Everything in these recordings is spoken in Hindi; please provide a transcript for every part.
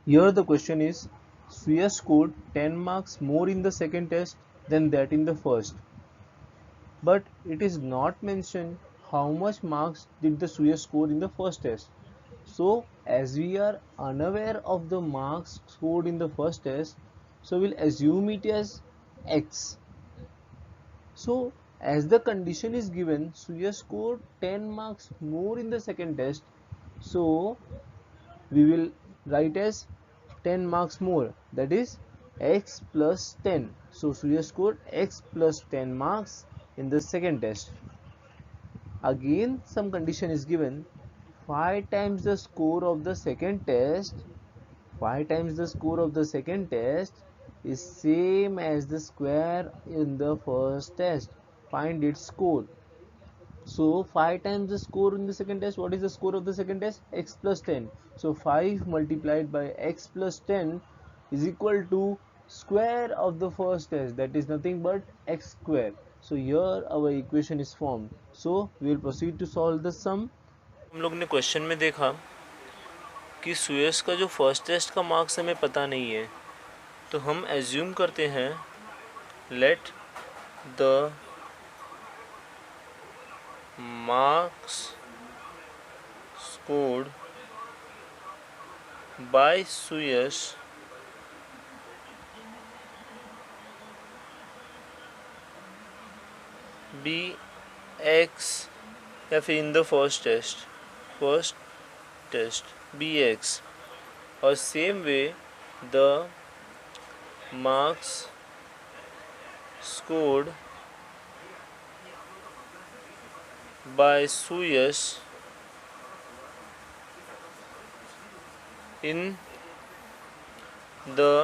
Here the question is, Suya scored 10 marks more in the second test than that in the first, but it is not mentioned how much marks did the Suya score in the first test. So as we are unaware of the marks scored in the first test, so we'll assume it as x. So as the condition is given, Suya scored 10 marks more in the second test, so we will write as 10 marks more, that is x plus 10. So Suya scored x plus 10 marks in the second test. Again some condition is given, 5 times the score of the second test, 5 times the score of the second test is same as the square in the first test. Find its score. So 5 times the score in the second test, what is the score of the second test? X plus 10. So 5 multiplied by x plus 10 is equal to square of the first test, that is nothing but x square. So here our equation is formed. So we will proceed to solve the sum. हम लोग ने क्वेश्चन में देखा कि सुयस का जो फर्स्ट टेस्ट का मार्क्स हमें पता नहीं है, तो हम एज्यूम करते हैं let the marks scored by Suyash be x, या फिर in the first test be x, और same way the marks scored by Suyash in the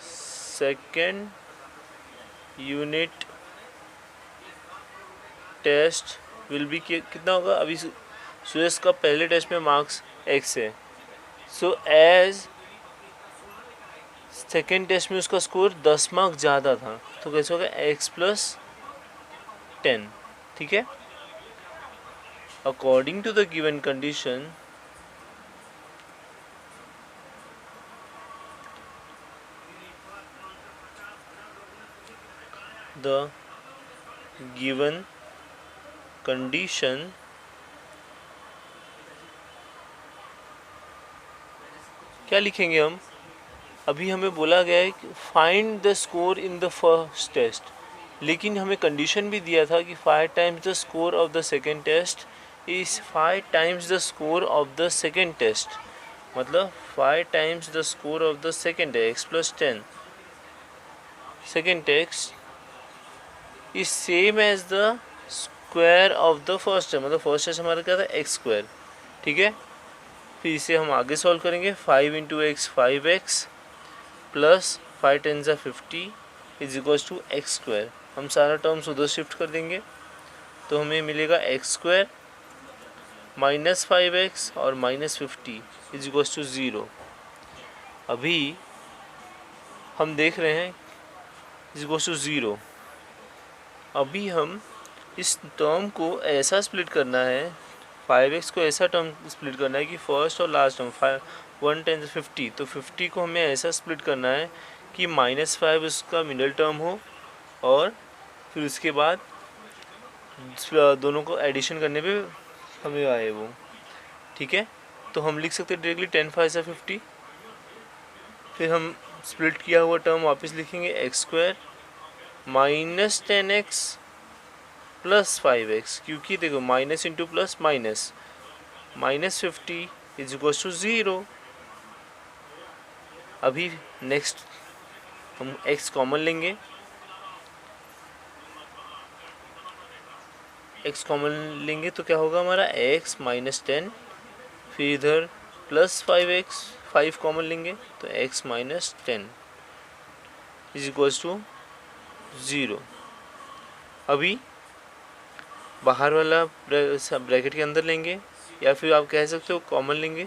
second unit test will be कितना होगा। अभी सुयस का पहले टेस्ट में मार्क्स x है, सो एज सेकेंड टेस्ट में उसका स्कोर 10 मार्क्स ज़्यादा था, तो कैसे होगा x प्लस 10। ठीक है, according to the given condition the given condition क्या लिखेंगे हम। अभी हमें बोला गया है कि find the score in the first test, लेकिन हमें कंडीशन भी दिया था कि 5 times the score of the second test is 5 times the score of the second test, मतलब 5 times the score of the second x plus 10 second test is same as the square of the first test, मतलब फर्स्ट टेस्ट हमारा क्या था एक्स स्क्वायर। ठीक है, फिर इसे हम आगे सॉल्व करेंगे। 5 into x 5x plus 5 ten ज़ा 50 is equals to x square. हम सारा टर्म्स उधर शिफ्ट कर देंगे तो हमें मिलेगा एक्स स्क्वायर माइनस 5x और माइनस 50 इज इक्वल्स टू 0। अभी हम देख रहे हैं इज इक्वल्स टू 0। अभी हम इस टर्म को ऐसा स्प्लिट करना है, 5x को ऐसा टर्म स्प्लिट करना है कि फर्स्ट और लास्ट टर्म 1 टेन 50, तो 50 को हमें ऐसा स्प्लिट करना है कि -5 उसका मिडिल टर्म हो और फिर उसके बाद दोनों को एडिशन करने पे हमें आए वो। ठीक है, तो हम लिख सकते हैं डायरेक्टली 10 5 से 50, फिर हम स्प्लिट किया हुआ टर्म वापस लिखेंगे x square minus 10x plus 5x, क्योंकि देखो minus into plus minus, minus 50 is equals to 0। अभी नेक्स्ट हम x कॉमन लेंगे, x कॉमन लेंगे तो क्या होगा हमारा x माइनस 10, फिर इधर प्लस 5x 5 कॉमन लेंगे तो x minus 10 is equals to 0। अभी बाहर वाला ब्रैकेट के अंदर लेंगे या फिर आप कह सकते हो कॉमन लेंगे,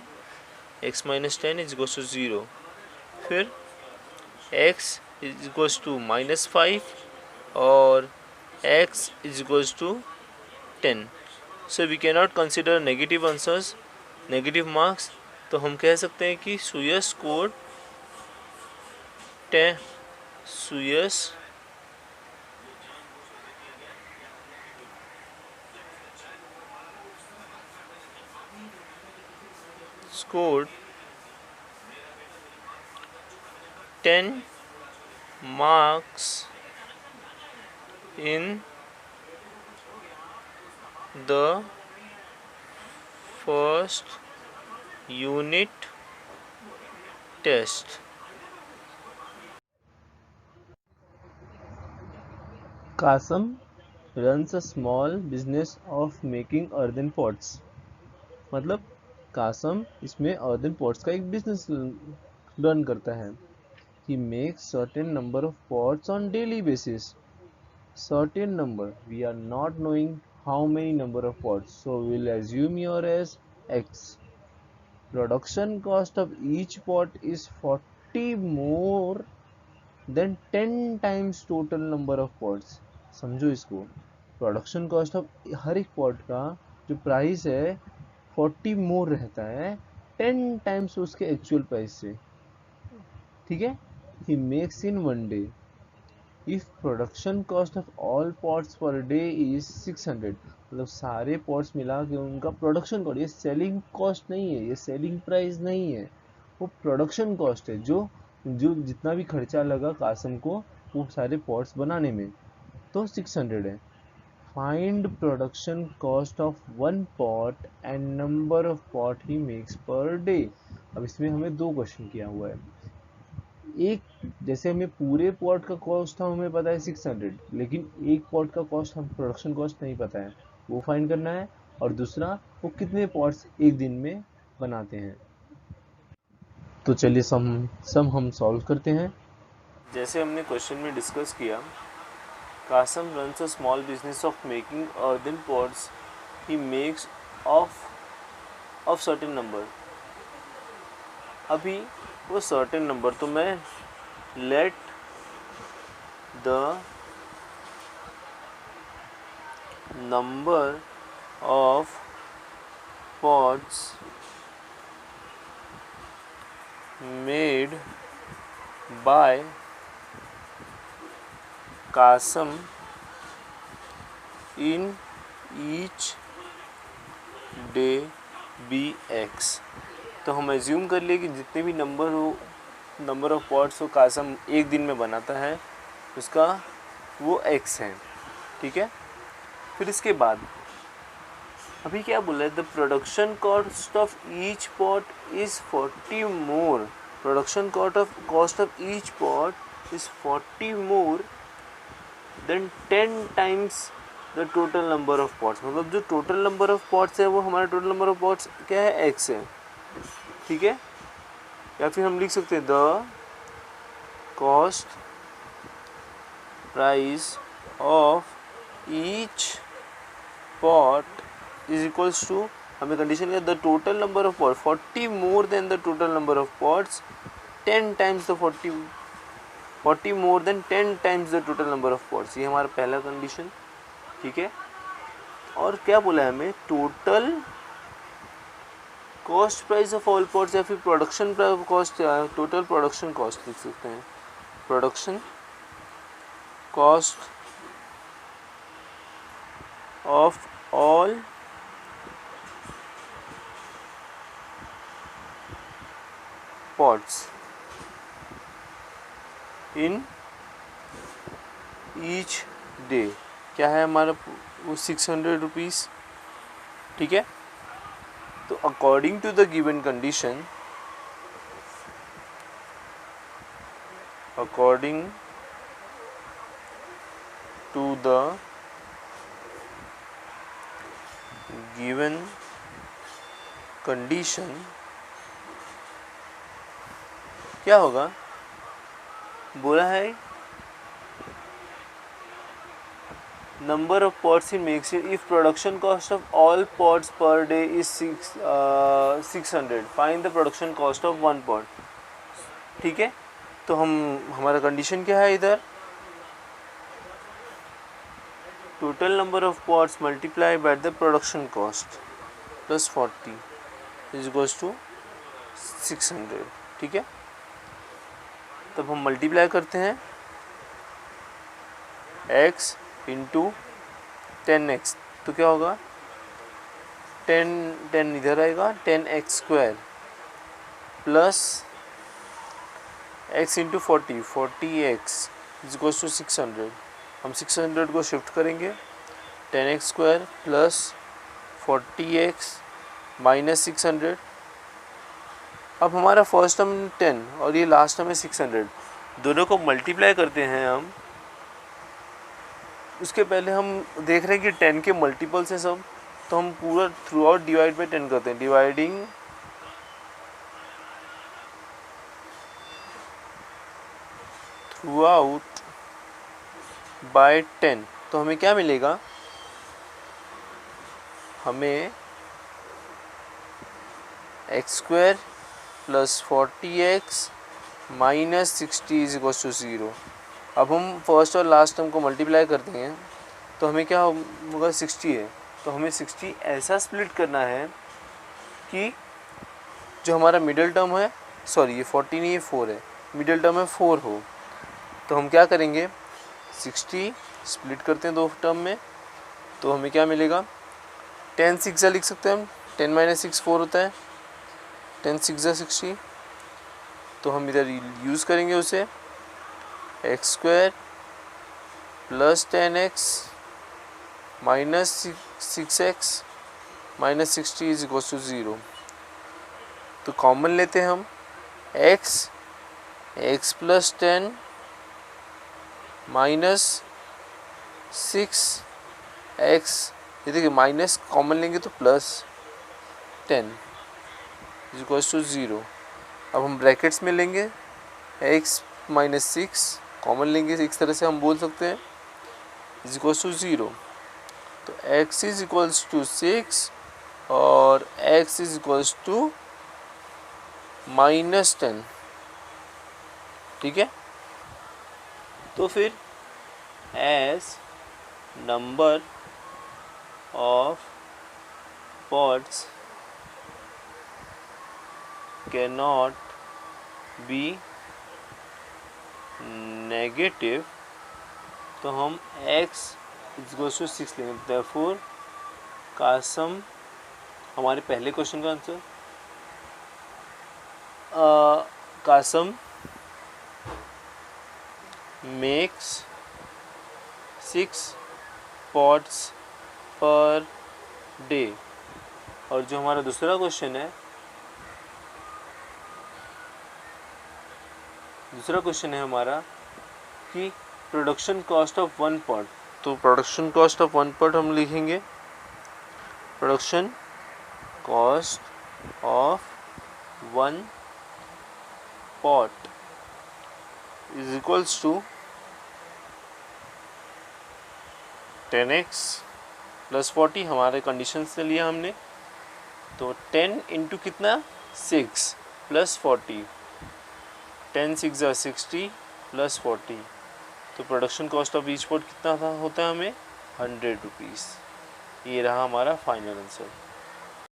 x minus 10 is equals to 0, फिर x is equals to minus 5 और x is equals to 10। So we cannot consider negative answers, negative marks तो हम कह सकते हैं कि सुयस code 10 Suyas scored 10 marks in the first unit test. Kasam runs a small business of making earthen pots. मतलब कासम इसमें earthen pots का एक बिजनेस रन करता है. He makes certain number of pots on daily basis. Certain number. We are not knowing how many number of pots, so we will assume here as X. Production cost of each pot is 40 more than 10 times total number of pots. समझो इसको. प्रोडक्शन कॉस्ट ऑफ हर एक पॉट का जो प्राइस है 40 मोर रहता है 10 टाइम्स उसके एक्चुअल प्राइस से. ठीक है. He makes in one day. If production cost of all pots per day is 600, मतलब सारे पॉट्स मिला के उनका प्रोडक्शन कॉस्ट, ये सेलिंग कॉस्ट नहीं है, ये सेलिंग प्राइस नहीं है, वो प्रोडक्शन कॉस्ट है. जो जो जितना भी खर्चा लगा कासम को वो सारे पॉट्स बनाने में, तो 600 है. Find production cost of one pot and number of pot he makes per day. अब इसमें हमें दो क्वेश्चन किया हुआ है. एक, जैसे हमें पूरे पॉट का कॉस्ट हमें पता है 600, लेकिन एक पॉट का कॉस्ट हम प्रोडक्शन कॉस्ट नहीं पता है, वो फाइंड करना है. और दूसरा, वो कितने पॉट्स एक दिन में बनाते हैं. तो चलिए सम हम सॉल्व करते हैं. जैसे हमने क्वेश्चन में डिस्कस किया, Qasim runs a small business of making earthen pots. He makes of certain number. अभी वो certain number, तो मैं let the number of pots made by Kasam in each day be X. तो हम एज्यूम कर लिए कि जितने भी नंबर ऑफ पॉट्स हो कासम एक दिन में बनाता है उसका वो X है. ठीक है. फिर इसके बाद अभी क्या बोला है, the production cost of each pot is 40 more. Production cost of each pot is 40 more than 10 times the total number of pots. मतलब जो टोटल नंबर ऑफ पॉट्स है वो हमारा टोटल नंबर ऑफ पॉट्स क्या है, X है. ठीक है. या फिर हम लिख सकते हैं the cost price of each pot is equals to, हमें कंडीशन है the total number of pot 40 more than the total number of pots 10 times the 40 more than 10 times the total number of pots. ये हमारा पहला कंडीशन. ठीक है. और क्या बोला है हमें, total cost price of all pots, या फिर production cost, total production cost लिख सकते हैं. Production cost of all pots in each day क्या है हमारा, वो 600 रुपीज़. ठीक है. तो according to the given condition, according to the given condition क्या होगा, बोला है number of pots he makes it if production cost of all pots per day is 600, find the production cost of one pot. ठीक है. तो हमारा कंडीशन क्या है, इधर total number of pots multiply by the production cost plus 40 is equals to 600, ठीक है। तब हम मल्टीप्लाई करते हैं x इंटू 10x, तो क्या होगा 10 इधर आएगा 10x square plus x into 40x is equals to 600। हम 600 को शिफ्ट करेंगे 10x square plus 40x minus 600। अब हमारा फर्स्ट टर्म 10 और ये लास्ट टर्म है 600, दोनों को मल्टीप्लाई करते हैं हम। उसके पहले हम देख रहे हैं कि 10 के मल्टीपल्स हैं सब, तो हम पूरा थ्रू आउट डिवाइड बाई 10 करते हैं, डिवाइडिंग थ्रू आउट बाय 10। तो हमें क्या मिलेगा, हमें x square plus 40x minus 60 is equal to 0। अब हम फर्स्ट और लास्ट टर्म को मल्टीप्लाई करते हैं तो हमें क्या होगा 60 है, तो हमें 60 ऐसा स्प्लिट करना है कि जो हमारा मिडिल टर्म है, सॉरी ये 40 नहीं है 4 है, मिडिल टर्म है 4 हो। तो हम क्या करेंगे 60 स्प्लिट करते हैं दो टर्म में, तो हमें क्या मिलेगा 10 6 लिख सकते हैं हम, 10 माइनस 6 4 होता है, 10 6 60। तो हम इधर यूज़ करेंगे उसे x square plus 10x minus 6x minus 60 is equal to 0। तो कॉमन लेते हैं हम x प्लस 10 माइनस 6x, ये देखिए माइनस कॉमन लेंगे तो प्लस 10 इज इक्वल टू 0। अब हम ब्रैकेट्स में लेंगे x माइनस 6 कॉमन लेंगे, इस तरह से हम बोल सकते हैं इज इक्वल्स टू 0। तो x इज इक्वल्स टू 6 और x is equals to minus 10, ठीक है। तो फिर as number of pots can not be negative, तो हम x इक्वल्स टू 6 लेंगे। देयरफॉर कासम, हमारे पहले क्वेश्चन का आंसर कासम मेक्स 6 पॉट्स पर डे। और जो हमारा दूसरा क्वेश्चन है, हमारा कि प्रोडक्शन कॉस्ट ऑफ 1 पॉट। तो प्रोडक्शन कॉस्ट ऑफ 1 पॉट हम लिखेंगे production cost of 1 pot is equals to 10x plus 40, हमारे कंडीशन से लिया हमने। तो 10 इंटू कितना 6 प्लस 40, 10 6 60 प्लस 40। तो production cost of each pot कितना होता है हमें 100 रुपीज़। ये रहा हमारा फाइनल आंसर।